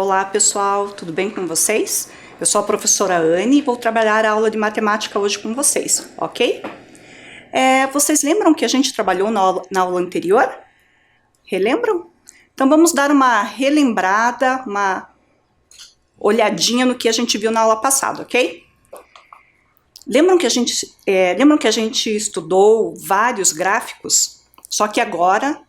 Olá pessoal, tudo bem com vocês? Eu sou a professora Anne e vou trabalhar a aula de matemática hoje com vocês, ok? Vocês lembram que a gente trabalhou na aula anterior? Relembram? Então vamos dar uma relembrada, uma olhadinha no que a gente viu na aula passada, ok? Lembram que a gente estudou vários gráficos? Só que agora,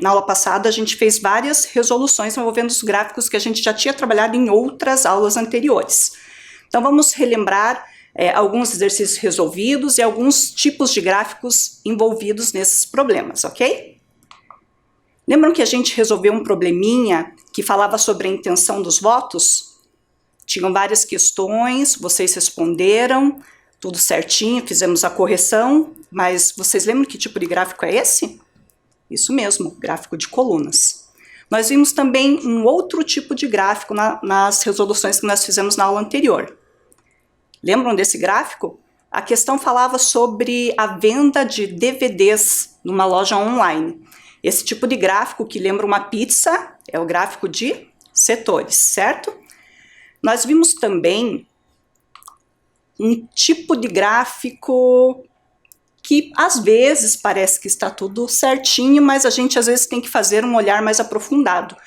na aula passada, a gente fez várias resoluções envolvendo os gráficos que a gente já tinha trabalhado em outras aulas anteriores. Então vamos relembrar alguns exercícios resolvidos e alguns tipos de gráficos envolvidos nesses problemas, ok? Lembram que a gente resolveu um probleminha que falava sobre a intenção dos votos? Tinham várias questões, vocês responderam, tudo certinho, fizemos a correção, mas vocês lembram que tipo de gráfico é esse? Isso mesmo, gráfico de colunas. Nós vimos também um outro tipo de gráfico nas resoluções que nós fizemos na aula anterior. Lembram desse gráfico? A questão falava sobre a venda de DVDs numa loja online. Esse tipo de gráfico que lembra uma pizza é o gráfico de setores, certo? Nós vimos também um tipo de gráfico que às vezes parece que está tudo certinho, mas a gente às vezes tem que fazer um olhar mais aprofundado,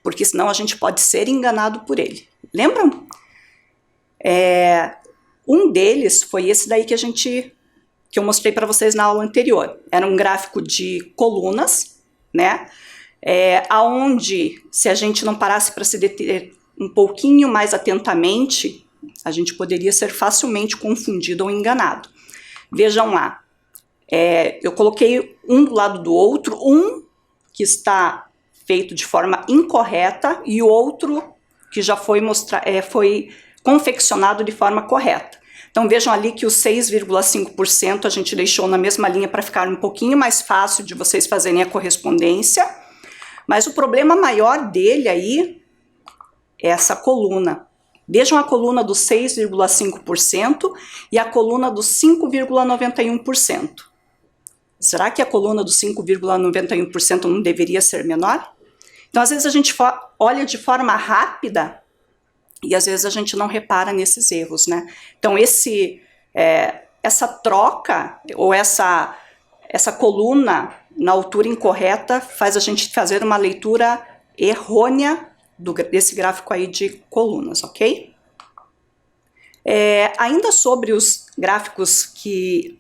porque senão a gente pode ser enganado por ele. Lembram? Um deles foi esse daí que eu mostrei para vocês na aula anterior. Era um gráfico de colunas, né? Aonde, se a gente não parasse para se deter um pouquinho mais atentamente, a gente poderia ser facilmente confundido ou enganado. Vejam lá. Eu coloquei um do lado do outro, um que está feito de forma incorreta e o outro que já foi confeccionado de forma correta. Então vejam ali que o 6,5% a gente deixou na mesma linha para ficar um pouquinho mais fácil de vocês fazerem a correspondência, mas o problema maior dele aí é essa coluna. Vejam a coluna do 6,5% e a coluna do 5,91%. Será que a coluna do 5,91% não deveria ser menor? Então, às vezes a gente olha de forma rápida e às vezes a gente não repara nesses erros, né? Então, essa troca ou essa coluna na altura incorreta faz a gente fazer uma leitura errônea desse gráfico aí de colunas, ok? Ainda sobre os gráficos que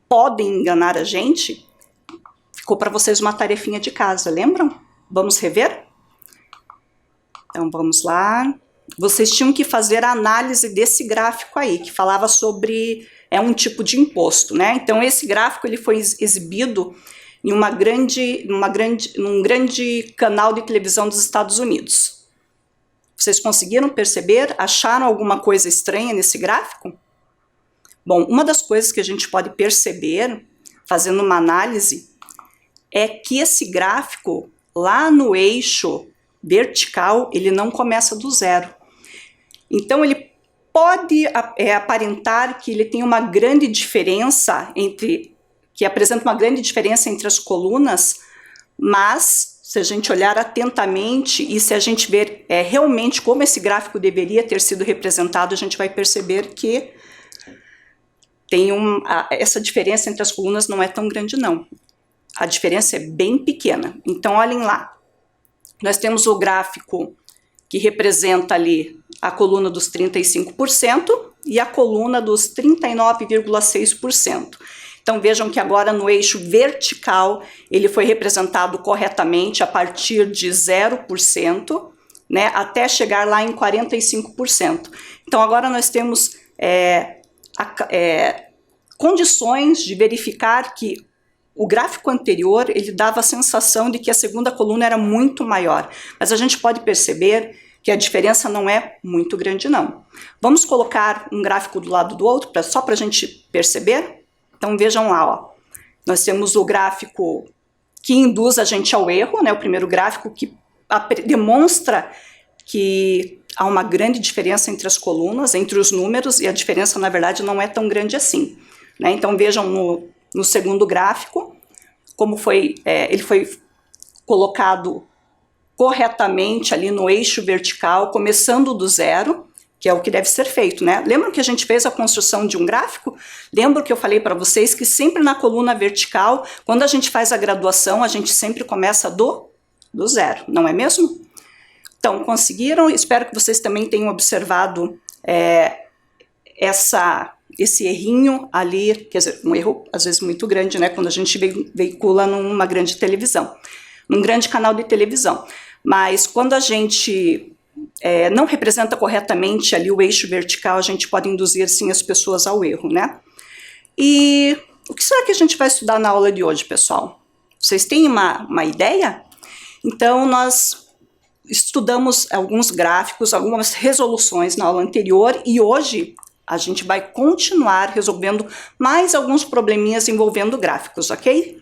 podem enganar a gente, ficou para vocês uma tarefinha de casa, lembram? Vamos rever? Então vamos lá. Vocês tinham que fazer a análise desse gráfico aí, que falava sobre um tipo de imposto, né? Então esse gráfico ele foi exibido em num grande canal de televisão dos Estados Unidos. Vocês conseguiram perceber? Acharam alguma coisa estranha nesse gráfico? Bom, uma das coisas que a gente pode perceber, fazendo uma análise, é que esse gráfico, lá no eixo vertical, ele não começa do zero. Então, ele pode aparentar que ele tem uma grande diferença apresenta uma grande diferença entre as colunas, mas se a gente olhar atentamente e se a gente ver realmente como esse gráfico deveria ter sido representado, a gente vai perceber que essa diferença entre as colunas não é tão grande não. A diferença é bem pequena. Então olhem lá, nós temos o gráfico que representa ali a coluna dos 35% e a coluna dos 39,6%. Então vejam que agora no eixo vertical ele foi representado corretamente a partir de 0%, né, até chegar lá em 45%. Então agora nós temos condições de verificar que o gráfico anterior ele dava a sensação de que a segunda coluna era muito maior, mas a gente pode perceber que a diferença não é muito grande não. Vamos colocar um gráfico do lado do outro, só para a gente perceber? Então vejam lá, ó. Nós temos o gráfico que induz a gente ao erro, né? O primeiro gráfico que demonstra que há uma grande diferença entre as colunas, entre os números, e a diferença na verdade não é tão grande assim, né? Então vejam no segundo gráfico como ele foi colocado corretamente ali no eixo vertical, começando do zero, que é o que deve ser feito, né? Lembram que a gente fez a construção de um gráfico? Lembram que eu falei para vocês que sempre na coluna vertical, quando a gente faz a graduação, a gente sempre começa do zero, não é mesmo? Então, conseguiram? Espero que vocês também tenham observado esse errinho ali, quer dizer, um erro às vezes muito grande, né? Quando a gente veicula numa grande televisão, num grande canal de televisão. Mas quando a gente não representa corretamente ali o eixo vertical, a gente pode induzir sim as pessoas ao erro, né? E o que será que a gente vai estudar na aula de hoje, pessoal? Vocês têm uma ideia? Então, nós estudamos alguns gráficos, algumas resoluções na aula anterior e hoje a gente vai continuar resolvendo mais alguns probleminhas envolvendo gráficos, ok?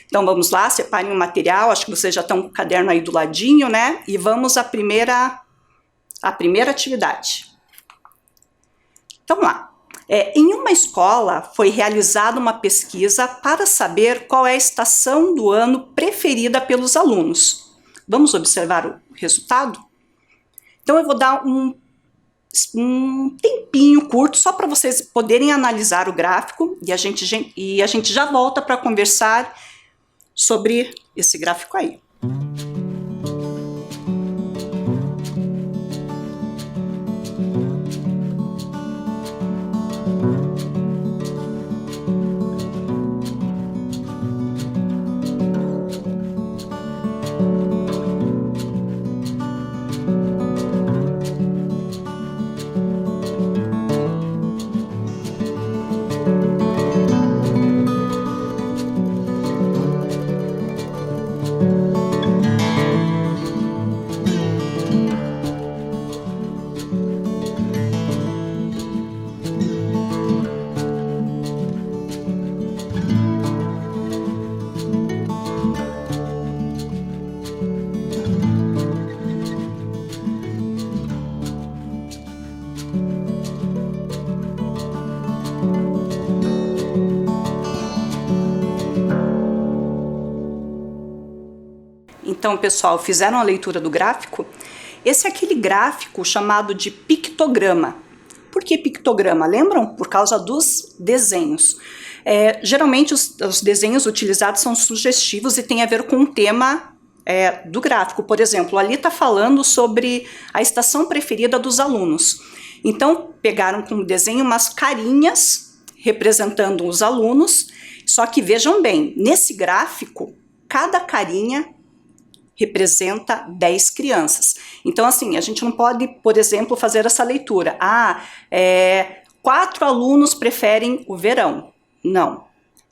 Então vamos lá, separem o material, acho que vocês já estão com o caderno aí do ladinho, né? E vamos à primeira atividade. Então lá, em uma escola foi realizada uma pesquisa para saber qual é a estação do ano preferida pelos alunos. Vamos observar o resultado? Então eu vou dar um tempinho curto só para vocês poderem analisar o gráfico e a gente já volta para conversar sobre esse gráfico aí. Então, pessoal, fizeram a leitura do gráfico? Esse é aquele gráfico chamado de pictograma. Por que pictograma? Lembram? Por causa dos desenhos. Geralmente, os desenhos utilizados são sugestivos e têm a ver com o tema do gráfico. Por exemplo, ali está falando sobre a estação preferida dos alunos. Então, pegaram como desenho umas carinhas representando os alunos, só que vejam bem, nesse gráfico, cada carinha representa 10 crianças. Então, assim, a gente não pode, por exemplo, fazer essa leitura. 4 alunos preferem o verão. Não.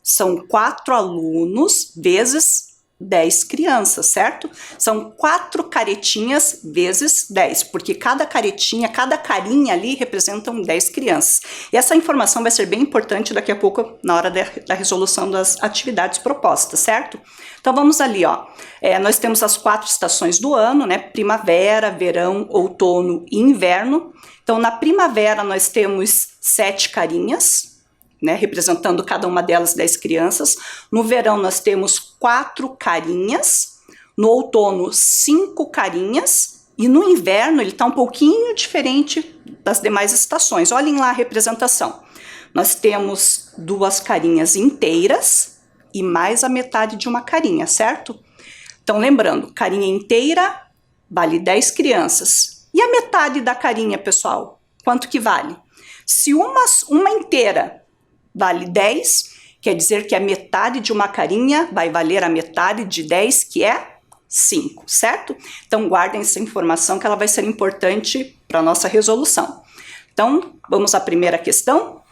São 4 alunos vezes 10 crianças, certo? São 4 caretinhas vezes 10, porque cada caretinha, cada carinha ali representam 10 crianças. E essa informação vai ser bem importante daqui a pouco, na hora da resolução das atividades propostas, certo? Então vamos ali, ó. Nós temos as 4 estações do ano, né? Primavera, verão, outono e inverno. Então na primavera nós temos 7 carinhas, né, representando cada uma delas 10 crianças. No verão nós temos 4 carinhas, no outono 5 carinhas e no inverno ele está um pouquinho diferente das demais estações. Olhem lá a representação. Nós temos 2 carinhas inteiras e mais a metade de uma carinha, certo? Então lembrando, carinha inteira vale 10 crianças. E a metade da carinha, pessoal, quanto que vale? Se uma inteira vale 10, quer dizer que a metade de uma carinha vai valer a metade de 10, que é 5, certo? Então guardem essa informação que ela vai ser importante para a nossa resolução. Então, vamos à primeira questão.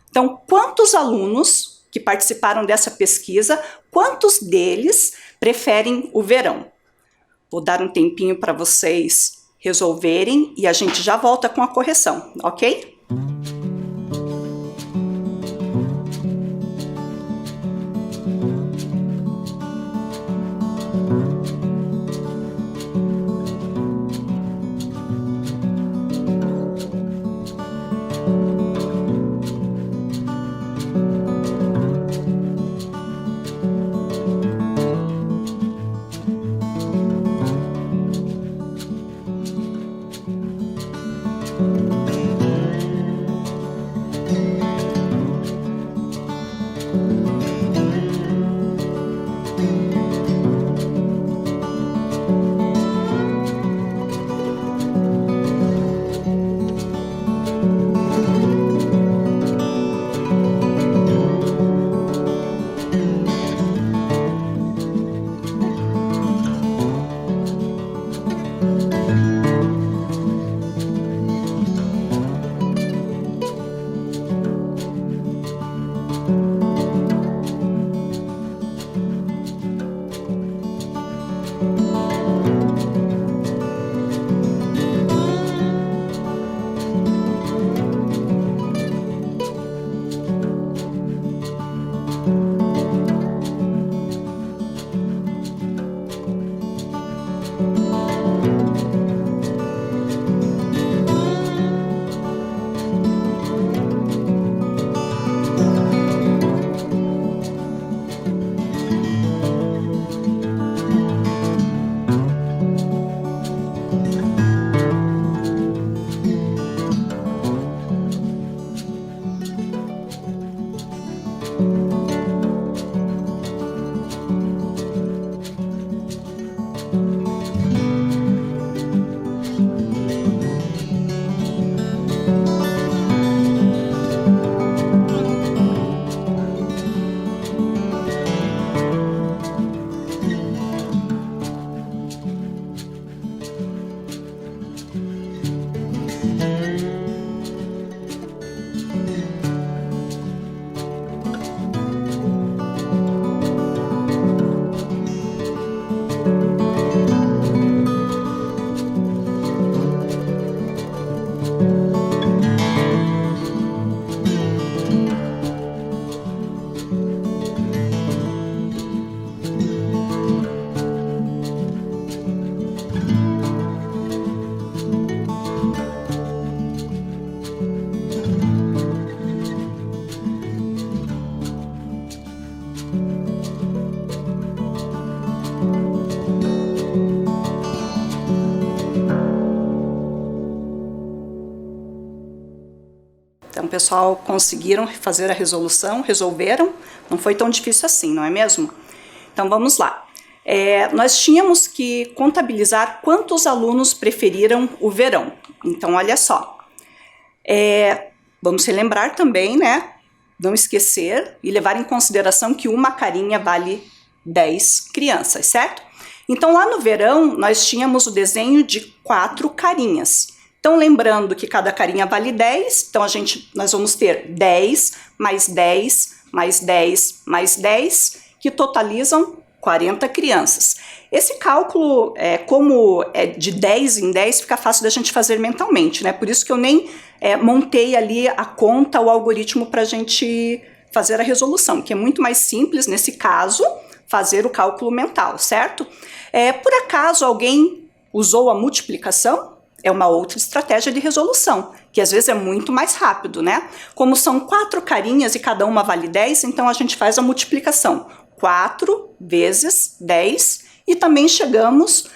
Então, quantos alunos que participaram dessa pesquisa, quantos deles preferem o verão? Vou dar um tempinho para vocês resolverem e a gente já volta com a correção, ok? Então, pessoal, conseguiram fazer a resolução, resolveram, não foi tão difícil assim, não é mesmo? Então, vamos lá. Nós tínhamos que contabilizar quantos alunos preferiram o verão. Então, olha só. Vamos relembrar também, né? Não esquecer e levar em consideração que uma carinha vale 10 crianças, certo? Então, lá no verão, nós tínhamos o desenho de 4 carinhas. Então, lembrando que cada carinha vale 10, então nós vamos ter 10, mais 10, mais 10, mais 10, que totalizam 40 crianças. Esse cálculo, como é de 10 em 10, fica fácil da gente fazer mentalmente, né? Por isso que eu nem montei ali a conta, o algoritmo para a gente fazer a resolução, que é muito mais simples, nesse caso, fazer o cálculo mental, certo? Por acaso alguém usou a multiplicação? É uma outra estratégia de resolução, que às vezes é muito mais rápido, né? Como são 4 carinhas e cada uma vale 10, então a gente faz a multiplicação. 4 vezes 10 e também chegamos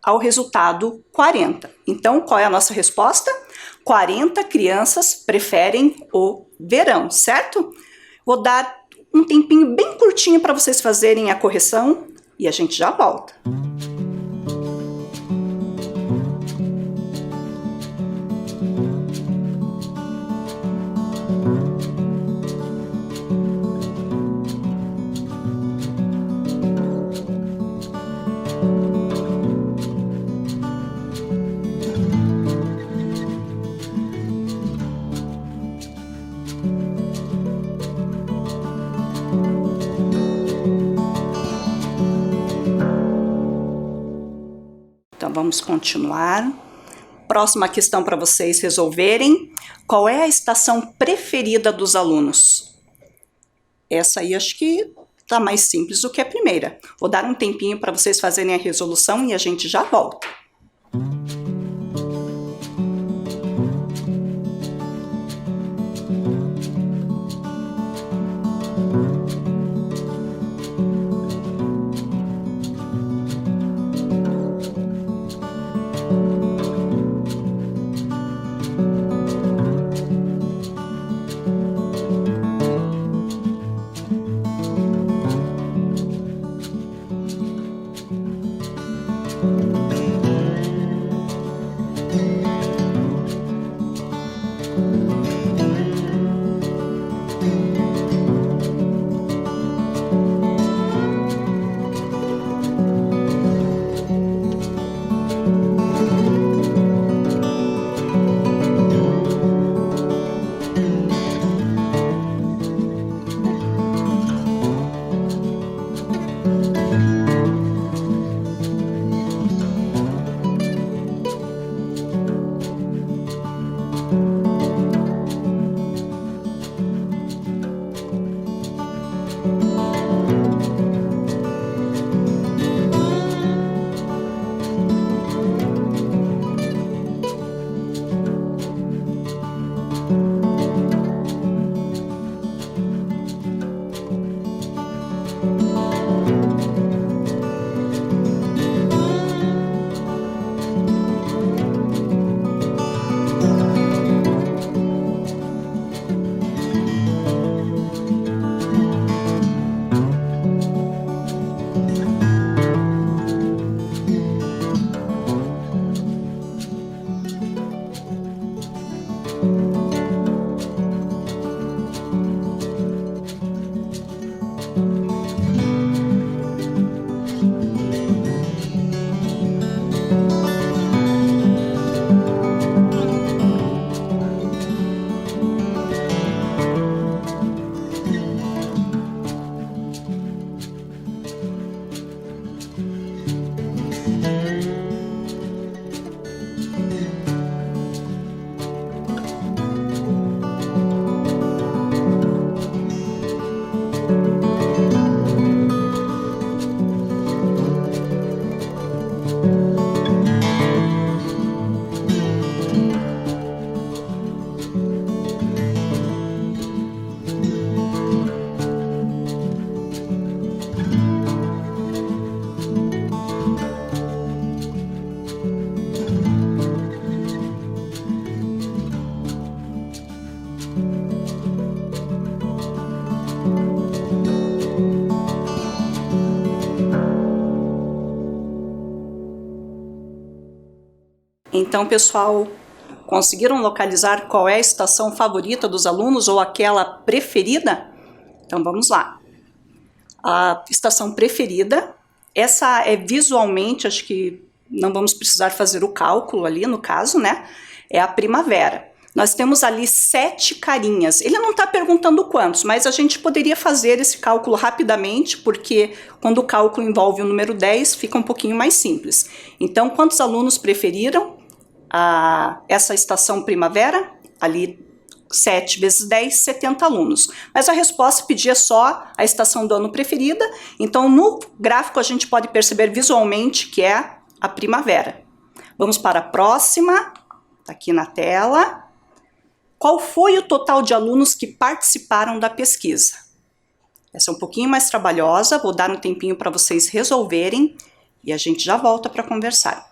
ao resultado 40. Então, qual é a nossa resposta? 40 crianças preferem o verão, certo? Vou dar um tempinho bem curtinho para vocês fazerem a correção e a gente já volta. Então, vamos continuar. Próxima questão para vocês resolverem. Qual é a estação preferida dos alunos? Essa aí acho que está mais simples do que a primeira. Vou dar um tempinho para vocês fazerem a resolução e a gente já volta. Então, pessoal, conseguiram localizar qual é a estação favorita dos alunos ou aquela preferida? Então, vamos lá. A estação preferida, essa é visualmente, acho que não vamos precisar fazer o cálculo ali, no caso, né? É a primavera. Nós temos ali 7 carinhas. Ele não está perguntando quantos, mas a gente poderia fazer esse cálculo rapidamente, porque quando o cálculo envolve o número 10, fica um pouquinho mais simples. Então, quantos alunos preferiram essa estação primavera? Ali, 7 vezes 10, 70 alunos. Mas a resposta pedia só a estação do ano preferida, então no gráfico a gente pode perceber visualmente que é a primavera. Vamos para a próxima, aqui na tela. Qual foi o total de alunos que participaram da pesquisa? Essa é um pouquinho mais trabalhosa, vou dar um tempinho para vocês resolverem e a gente já volta para conversar.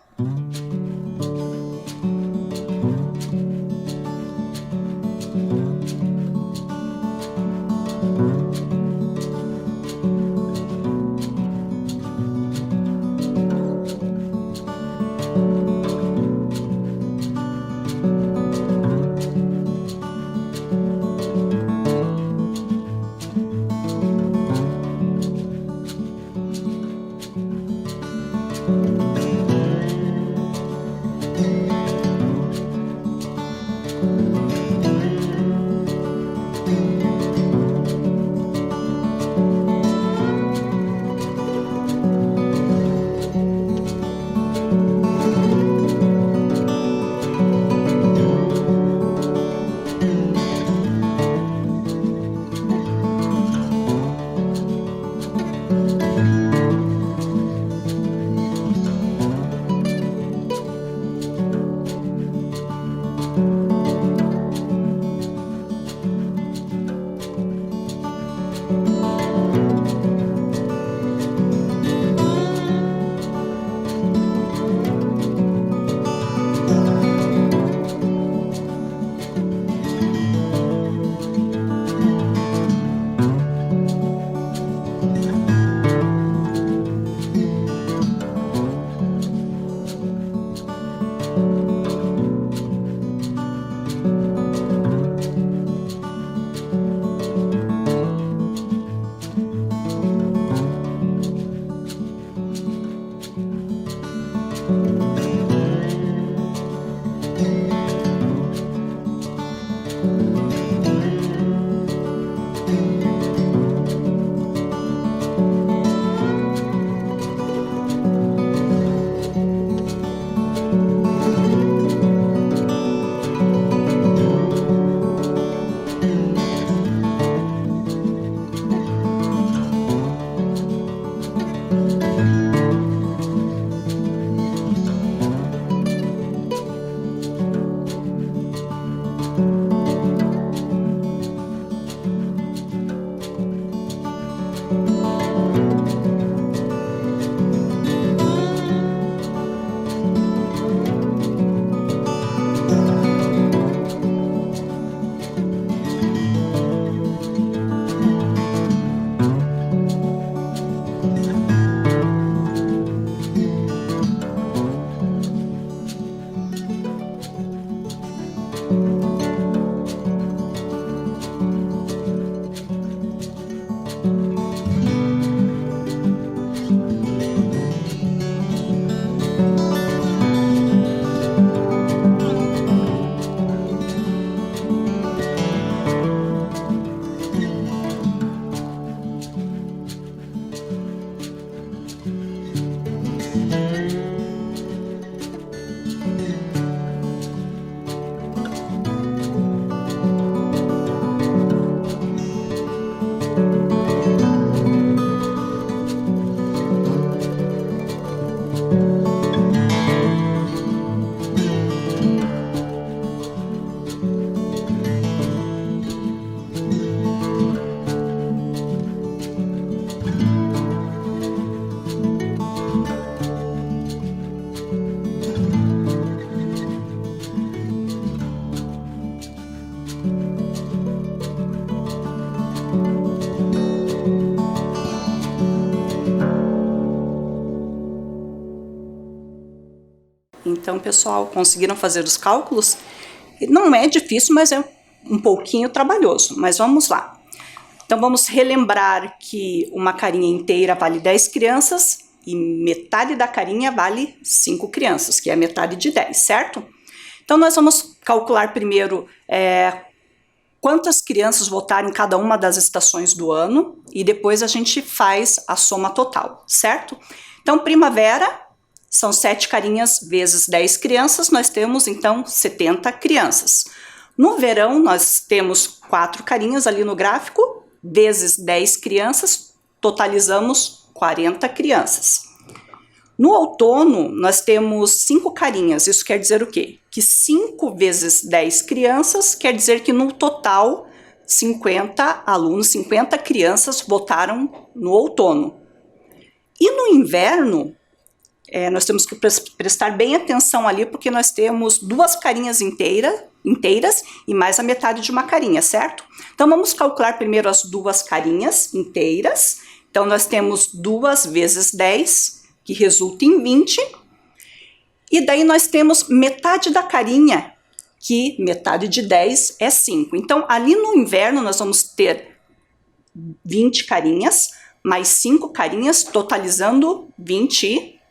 Então, pessoal, conseguiram fazer os cálculos? Não é difícil, mas é um pouquinho trabalhoso, mas vamos lá. Então, vamos relembrar que uma carinha inteira vale 10 crianças e metade da carinha vale 5 crianças, que é metade de 10, certo? Então, nós vamos calcular primeiro quantas crianças votaram em cada uma das estações do ano e depois a gente faz a soma total, certo? Então, primavera são 7 carinhas vezes 10 crianças, nós temos então 70 crianças. No verão, nós temos 4 carinhas ali no gráfico, vezes 10 crianças, totalizamos 40 crianças. No outono, nós temos 5 carinhas, isso quer dizer o quê? Que 5 vezes 10 crianças quer dizer que no total 50 alunos, 50 crianças votaram no outono. E no inverno, nós temos que prestar bem atenção ali, porque nós temos 2 carinhas inteiras e mais a metade de uma carinha, certo? Então, vamos calcular primeiro as 2 carinhas inteiras. Então, nós temos 2 vezes 10, que resulta em 20. E daí nós temos metade da carinha, que metade de 10 é 5. Então, ali no inverno, nós vamos ter 20 carinhas, mais 5 carinhas, totalizando 25.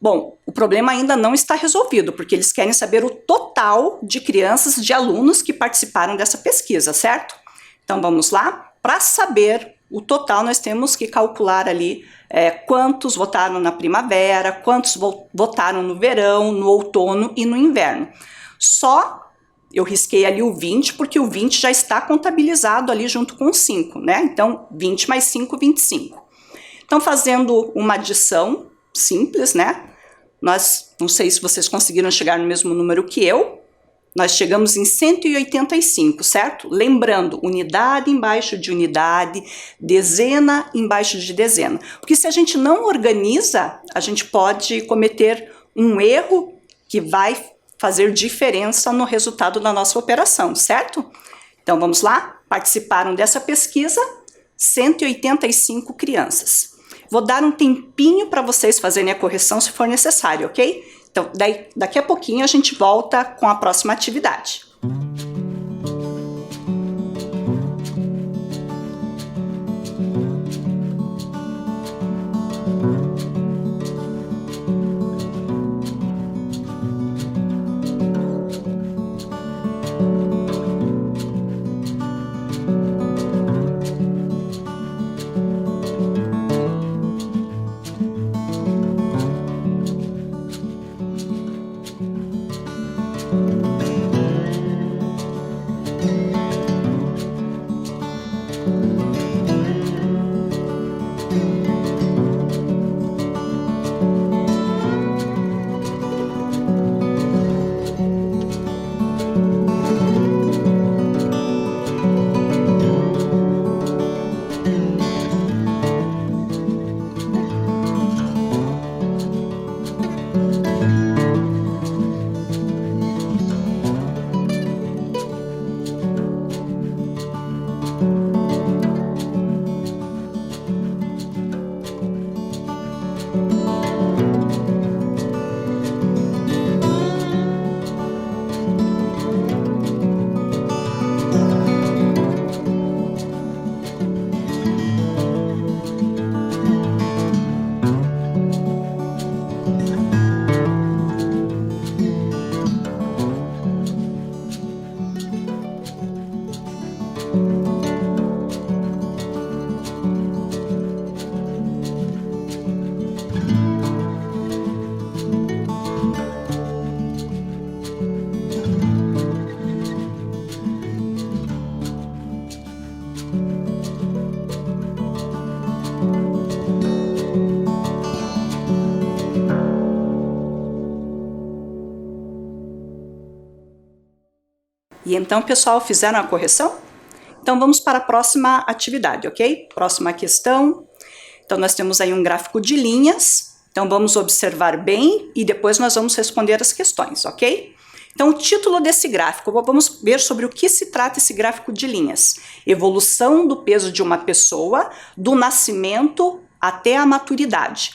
Bom, o problema ainda não está resolvido, porque eles querem saber o total de crianças, de alunos que participaram dessa pesquisa, certo? Então, vamos lá. Para saber o total, nós temos que calcular ali quantos votaram na primavera, quantos votaram no verão, no outono e no inverno. Só eu risquei ali o 20, porque o 20 já está contabilizado ali junto com o 5, né? Então, 20 mais 5, 25. Então, fazendo uma adição simples, né? Não sei se vocês conseguiram chegar no mesmo número que eu. Nós chegamos em 185, certo? Lembrando, unidade embaixo de unidade, dezena embaixo de dezena. Porque se a gente não organiza, a gente pode cometer um erro que vai fazer diferença no resultado da nossa operação, certo? Então, vamos lá? Participaram dessa pesquisa 185 crianças. Vou dar um tempinho para vocês fazerem a correção se for necessário, ok? Então, daqui a pouquinho a gente volta com a próxima atividade. E então, pessoal, fizeram a correção? Então, vamos para a próxima atividade, ok? Próxima questão. Então, nós temos aí um gráfico de linhas. Então, vamos observar bem e depois nós vamos responder as questões, ok? Então, o título desse gráfico, vamos ver sobre o que se trata esse gráfico de linhas. Evolução do peso de uma pessoa do nascimento até a maturidade.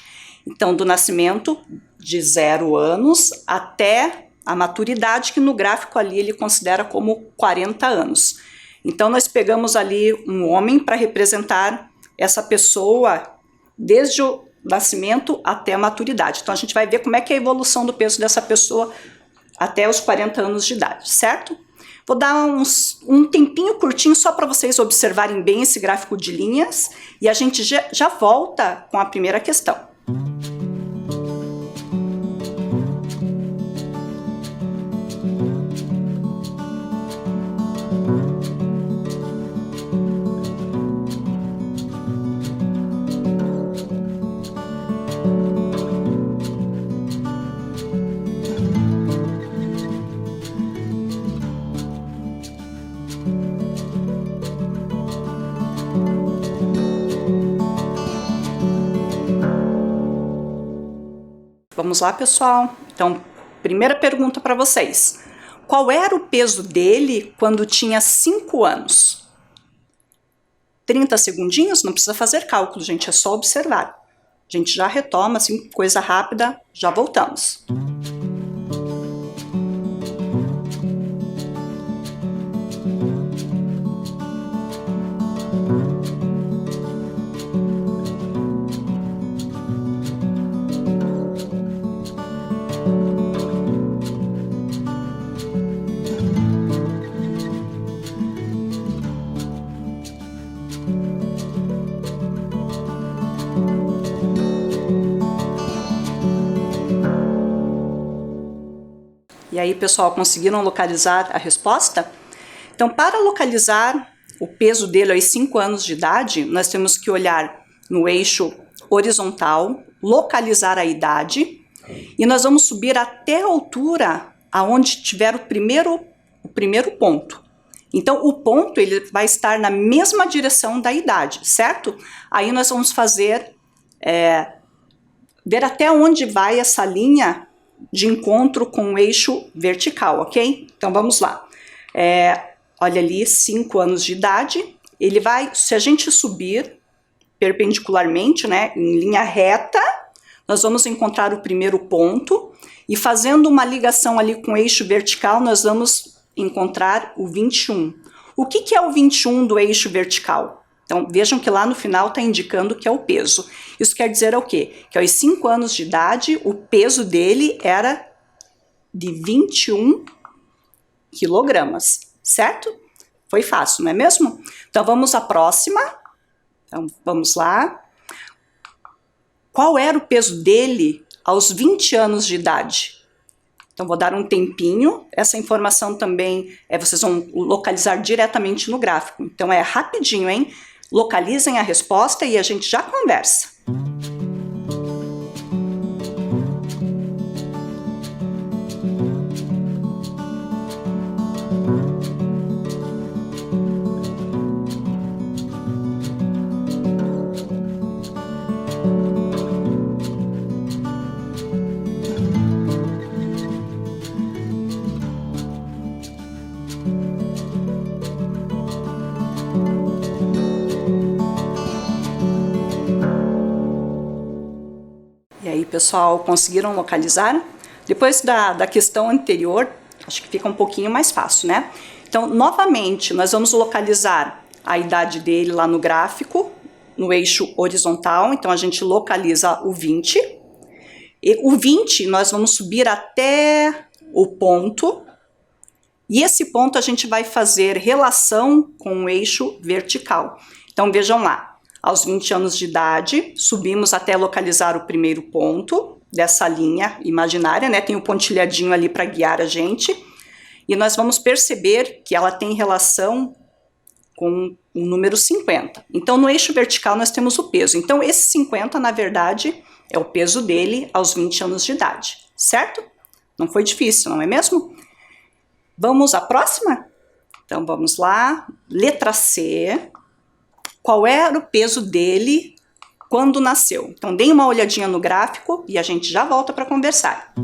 Então, do nascimento de 0 anos até a maturidade, que no gráfico ali ele considera como 40 anos. Então, nós pegamos ali um homem para representar essa pessoa desde o nascimento até a maturidade. Então, a gente vai ver como é que é a evolução do peso dessa pessoa até os 40 anos de idade, certo? Vou dar um tempinho curtinho só para vocês observarem bem esse gráfico de linhas e a gente já volta com a primeira questão. Vamos lá, pessoal? Então, primeira pergunta para vocês. Qual era o peso dele quando tinha 5 anos? 30 segundinhos? Não precisa fazer cálculo, gente, é só observar. A gente já retoma, assim, coisa rápida, já voltamos. E aí, pessoal, conseguiram localizar a resposta? Então, para localizar o peso dele aos 5 anos de idade, nós temos que olhar no eixo horizontal, localizar a idade, e nós vamos subir até a altura aonde tiver o primeiro ponto. Então, o ponto ele vai estar na mesma direção da idade, certo? Aí nós vamos fazer, ver até onde vai essa linha de encontro com o eixo vertical, ok? Então, vamos lá. Olha ali, 5 anos de idade, ele vai, se a gente subir perpendicularmente, né, em linha reta, nós vamos encontrar o primeiro ponto, e fazendo uma ligação ali com o eixo vertical, nós vamos encontrar o 21. O que é o 21 do eixo vertical? Então, vejam que lá no final está indicando que é o peso. Isso quer dizer o quê? Que aos 5 anos de idade, o peso dele era de 21 quilogramas, certo? Foi fácil, não é mesmo? Então, vamos à próxima. Então, vamos lá. Qual era o peso dele aos 20 anos de idade? Então, vou dar um tempinho. Essa informação também vocês vão localizar diretamente no gráfico. Então, é rapidinho, hein? Localizem a resposta e a gente já conversa. E aí, pessoal, conseguiram localizar? Depois da questão anterior, acho que fica um pouquinho mais fácil, né? Então, novamente, nós vamos localizar a idade dele lá no gráfico, no eixo horizontal. Então, a gente localiza o 20. E o 20, nós vamos subir até o ponto. E esse ponto a gente vai fazer relação com o eixo vertical. Então, vejam lá. Aos 20 anos de idade, subimos até localizar o primeiro ponto dessa linha imaginária, né? Tem o pontilhadinho ali para guiar a gente. E nós vamos perceber que ela tem relação com o número 50. Então, no eixo vertical, nós temos o peso. Então, esse 50, na verdade, é o peso dele aos 20 anos de idade, certo? Não foi difícil, não é mesmo? Vamos à próxima? Então, vamos lá. Letra C. Qual era o peso dele quando nasceu? Então, deem uma olhadinha no gráfico e a gente já volta para conversar.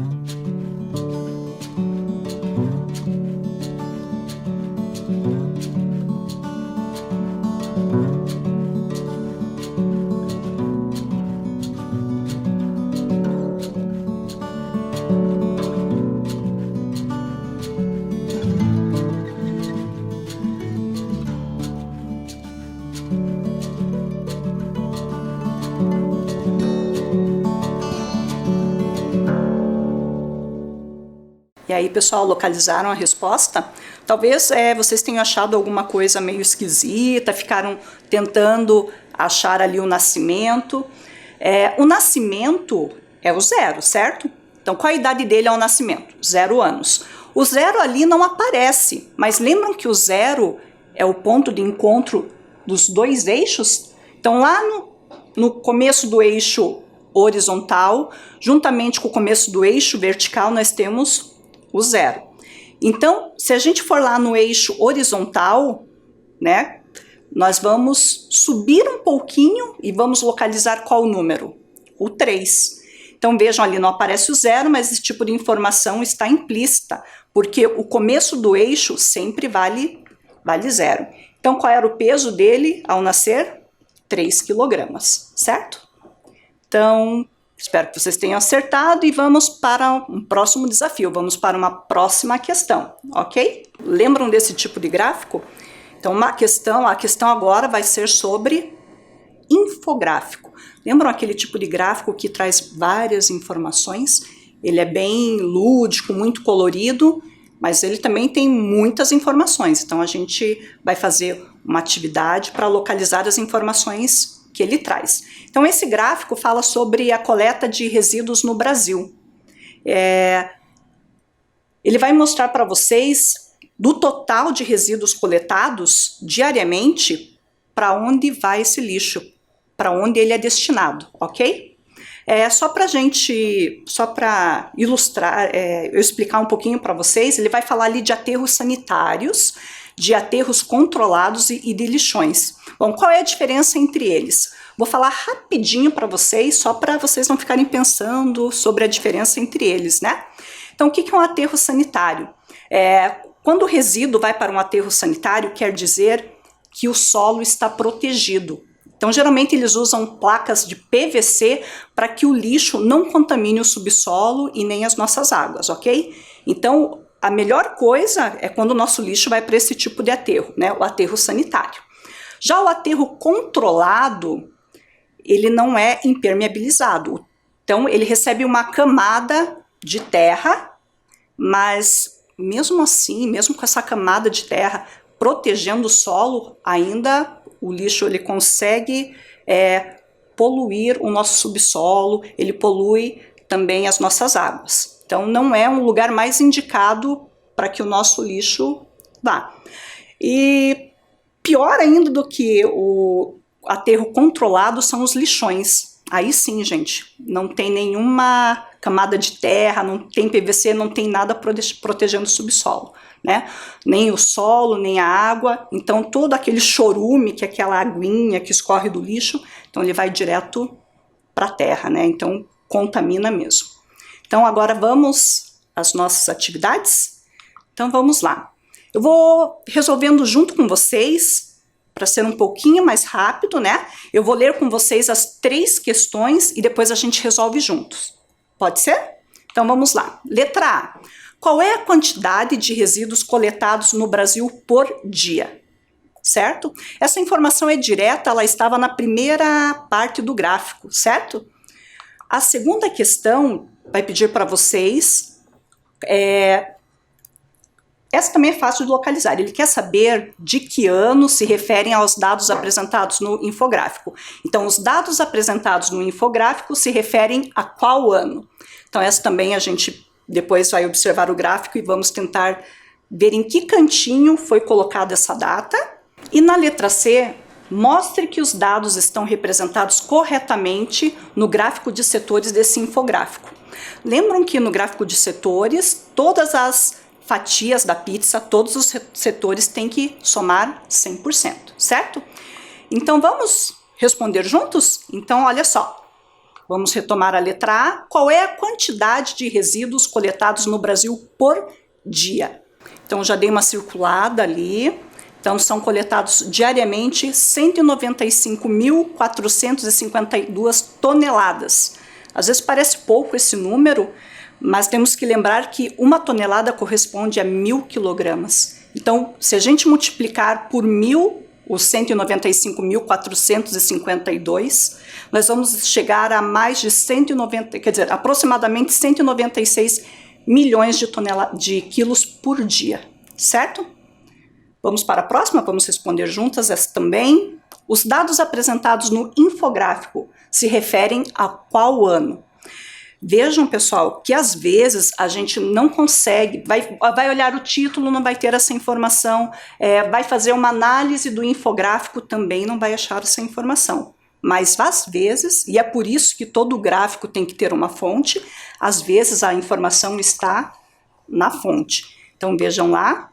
E aí, pessoal, localizaram a resposta? Talvez vocês tenham achado alguma coisa meio esquisita, ficaram tentando achar ali o nascimento. O nascimento é o 0, certo? Então, qual a idade dele ao nascimento? 0 anos. O 0 ali não aparece, mas lembram que o 0 é o ponto de encontro dos dois eixos? Então, lá no começo do eixo horizontal, juntamente com o começo do eixo vertical, nós temos o 0. Então, se a gente for lá no eixo horizontal, né, nós vamos subir um pouquinho e vamos localizar qual número? O 3. Então, vejam ali, não aparece o 0, mas esse tipo de informação está implícita, porque o começo do eixo sempre vale 0. Então, qual era o peso dele ao nascer? 3 quilogramas, certo? Então, espero que vocês tenham acertado e vamos para um próximo desafio, vamos para uma próxima questão, ok? Lembram desse tipo de gráfico? Então, a questão agora vai ser sobre infográfico. Lembram aquele tipo de gráfico que traz várias informações? Ele é bem lúdico, muito colorido, mas ele também tem muitas informações. Então, a gente vai fazer uma atividade para localizar as informações que ele traz. Então, esse gráfico fala sobre a coleta de resíduos no Brasil. Ele vai mostrar para vocês, do total de resíduos coletados diariamente, para onde vai esse lixo, para onde ele é destinado, ok? Só para ilustrar, eu explicar um pouquinho para vocês, ele vai falar ali de aterros sanitários, de aterros controlados e de lixões. Bom, qual é a diferença entre eles? Vou falar rapidinho para vocês, só para vocês não ficarem pensando sobre a diferença entre eles, né? Então, o que é um aterro sanitário? Quando o resíduo vai para um aterro sanitário, quer dizer que o solo está protegido. Então, geralmente, eles usam placas de PVC para que o lixo não contamine o subsolo e nem as nossas águas, ok? Então, a melhor coisa é quando o nosso lixo vai para esse tipo de aterro, né? O aterro sanitário. Já o aterro controlado, ele não é impermeabilizado. Então, ele recebe uma camada de terra, mas mesmo assim, mesmo com essa camada de terra protegendo o solo, ainda o lixo ele consegue poluir o nosso subsolo, ele polui também as nossas águas. Então não é um lugar mais indicado para que o nosso lixo vá. E pior ainda do que o aterro controlado são os lixões. Aí sim, gente, não tem nenhuma camada de terra, não tem PVC, não tem nada protegendo o subsolo, né? Nem o solo, nem a água. Então todo aquele chorume, que é aquela aguinha que escorre do lixo, então ele vai direto para a terra, né? Então contamina mesmo. Então agora vamos às nossas atividades? Então vamos lá. Eu vou resolvendo junto com vocês, para ser um pouquinho mais rápido, né? Eu vou ler com vocês as 3 questões e depois a gente resolve juntos. Pode ser? Então vamos lá. Letra A. Qual é a quantidade de resíduos coletados no Brasil por dia? Certo? Essa informação é direta, ela estava na primeira parte do gráfico, certo? A segunda questão vai pedir para vocês... Essa também é fácil de localizar. Ele quer saber de que ano se referem aos dados apresentados no infográfico. Então, os dados apresentados no infográfico se referem a qual ano? Então, essa também a gente depois vai observar o gráfico e vamos tentar ver em que cantinho foi colocada essa data. E na letra C, mostre que os dados estão representados corretamente no gráfico de setores desse infográfico. Lembram que no gráfico de setores, todas as fatias da pizza, todos os setores têm que somar 100%, certo? Então vamos responder juntos? Então olha só, vamos retomar a letra A. Qual é a quantidade de resíduos coletados no Brasil por dia? Então já dei uma circulada ali. Então são coletados diariamente 195.452 toneladas. Às vezes parece pouco esse número, mas temos que lembrar que 1 tonelada corresponde a 1.000 quilogramas. Então, se a gente multiplicar por 1.000, os 195.452, nós vamos chegar a mais de 190, quer dizer, aproximadamente 196 milhões de quilos por dia, certo? Vamos para a próxima, vamos responder juntas essa também. Os dados apresentados no infográfico se referem a qual ano? Vejam, pessoal, que às vezes a gente não consegue, vai olhar o título, não vai ter essa informação, vai fazer uma análise do infográfico, também não vai achar essa informação. Mas às vezes, e é por isso que todo gráfico tem que ter uma fonte, às vezes a informação está na fonte. Então vejam lá,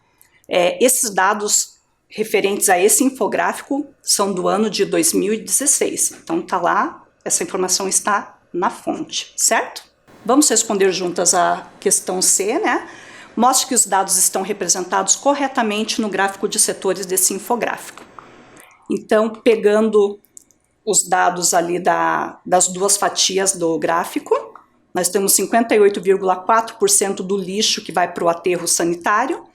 esses dados referentes a esse infográfico são do ano de 2016. Então tá lá, essa informação está na fonte, certo? Vamos responder juntas a questão C, né? Mostre que os dados estão representados corretamente no gráfico de setores desse infográfico. Então, pegando os dados ali das 2 fatias do gráfico, nós temos 58,4% do lixo que vai para o aterro sanitário,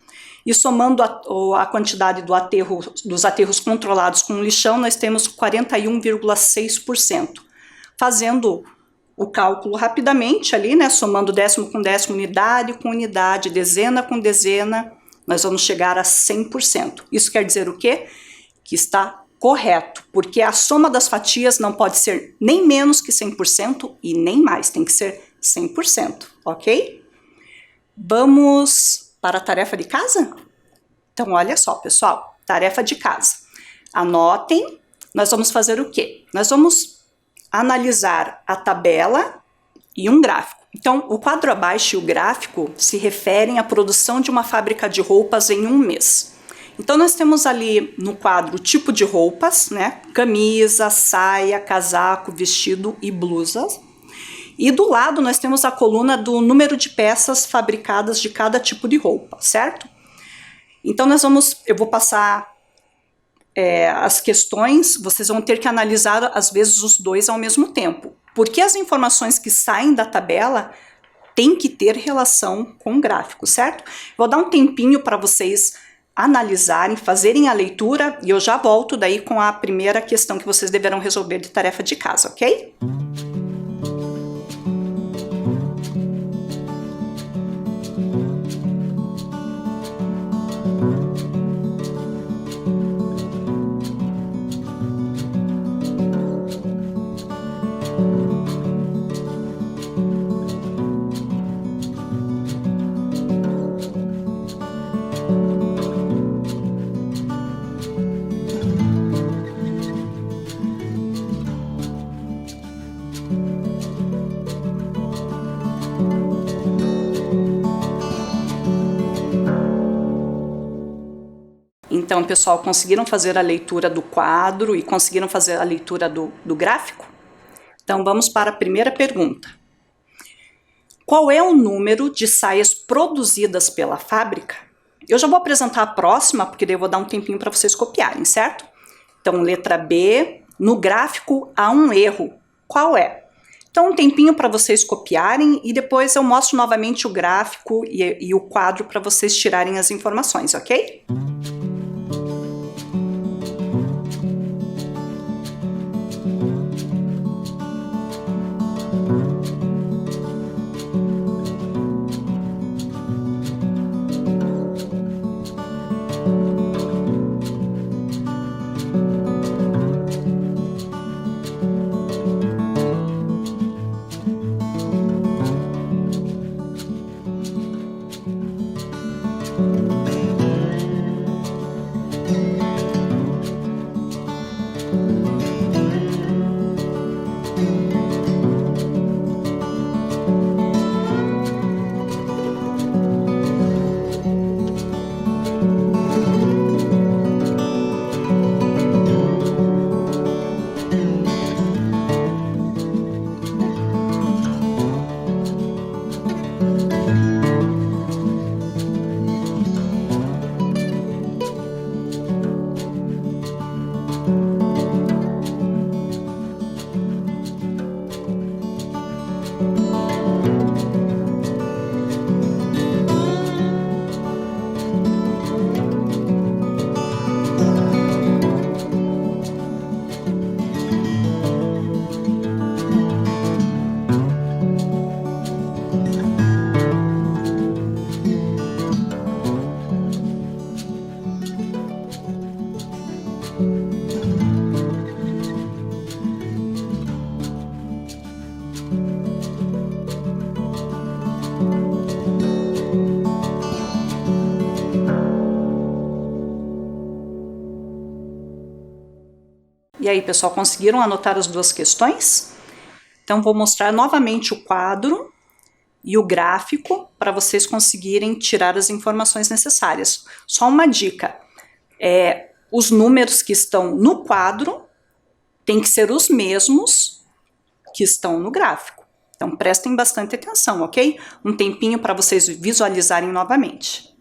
e somando a quantidade dos aterros controlados com lixão, nós temos 41,6%. Fazendo o cálculo rapidamente ali, né, somando décimo com décimo, unidade com unidade, dezena com dezena, nós vamos chegar a 100%. Isso quer dizer o quê? Que está correto, porque a soma das fatias não pode ser nem menos que 100% e nem mais, tem que ser 100%, ok? Vamos para a tarefa de casa? Então, olha só, pessoal, tarefa de casa. Anotem, nós vamos fazer o quê? Nós vamos analisar a tabela e um gráfico. Então, o quadro abaixo e o gráfico se referem à produção de uma fábrica de roupas em um mês. Então, nós temos ali no quadro o tipo de roupas, né? Camisa, saia, casaco, vestido e blusas. E do lado nós temos a coluna do número de peças fabricadas de cada tipo de roupa, certo? Então, eu vou passar as questões, vocês vão ter que analisar, às vezes, os dois ao mesmo tempo. Porque as informações que saem da tabela têm que ter relação com o gráfico, certo? Vou dar um tempinho para vocês analisarem, fazerem a leitura, e eu já volto daí com a primeira questão que vocês deverão resolver de tarefa de casa, ok? Então, pessoal, conseguiram fazer a leitura do quadro e conseguiram fazer a leitura do gráfico? Então, vamos para a primeira pergunta. Qual é o número de saias produzidas pela fábrica? Eu já vou apresentar a próxima, porque daí eu vou dar um tempinho para vocês copiarem, certo? Então, letra B, no gráfico há um erro. Qual é? Então, um tempinho para vocês copiarem e depois eu mostro novamente o gráfico e o quadro para vocês tirarem as informações, ok? E aí, pessoal, conseguiram anotar as duas questões? Então, vou mostrar novamente o quadro e o gráfico para vocês conseguirem tirar as informações necessárias. Só uma dica, os números que estão no quadro têm que ser os mesmos que estão no gráfico. Então, prestem bastante atenção, ok? Um tempinho para vocês visualizarem novamente.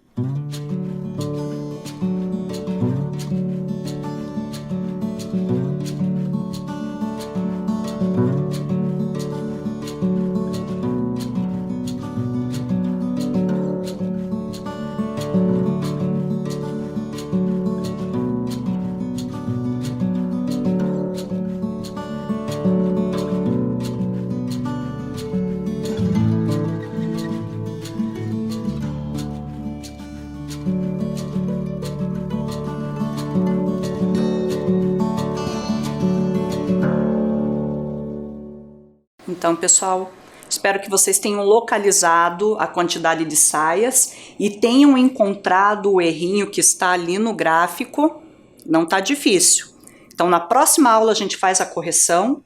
Então, pessoal, espero que vocês tenham localizado a quantidade de saias e tenham encontrado o errinho que está ali no gráfico. Não está difícil. Então, na próxima aula a gente faz a correção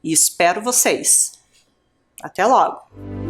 e espero vocês. Até logo!